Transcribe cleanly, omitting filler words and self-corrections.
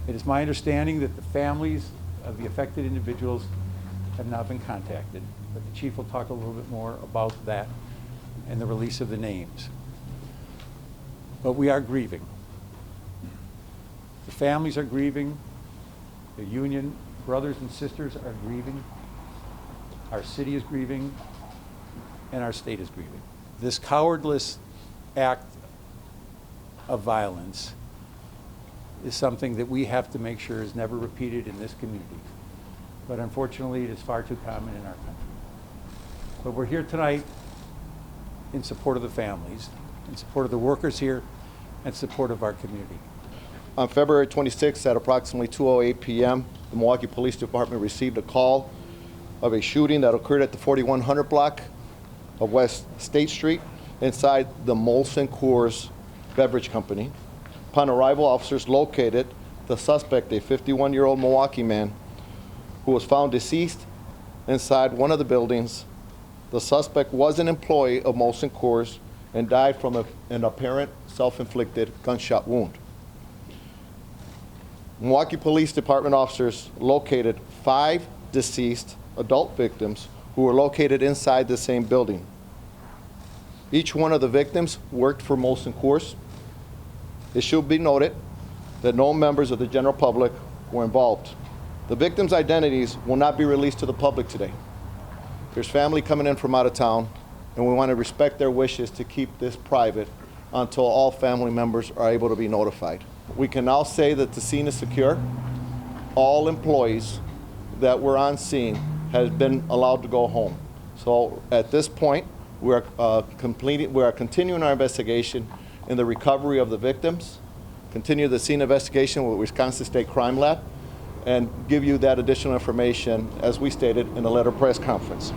It is my understanding that the families of the affected individuals have not been contacted, but the chief will talk a little bit more about that and the release of the names. But we are grieving. The families are grieving. The union brothers and sisters are grieving. Our city is grieving, and our state is grieving. This cowardless act of violence is something that we have to make sure is never repeated in this community. But unfortunately, it is far too common in our country. But we're here tonight in support of the families, in support of the workers here, and support of our community. On February 26th at approximately 2:08 p.m., the Milwaukee Police Department received a call of a shooting that occurred at the 4100 block of West State Street inside the Molson Coors Beverage Company. Upon arrival, officers located the suspect, a 51-year-old Milwaukee man, who was found deceased inside one of the buildings. The suspect was an employee of Molson Coors and died from an apparent self-inflicted gunshot wound. Milwaukee Police Department officers located 5 deceased adult victims who were located inside the same building. Each one of the victims worked for Molson Coors. It should be noted that no members of the general public were involved. The victims' identities will not be released to the public today. There's family coming in from out of town, and we want to respect their wishes to keep this private until all family members are able to be notified. We can now say that the scene is secure. All employees that were on scene have been allowed to go home. So at this point, we are continuing our investigation in the recovery of the victims, continue the scene investigation with Wisconsin State Crime Lab, and give you that additional information, as we stated, in a letter press conference.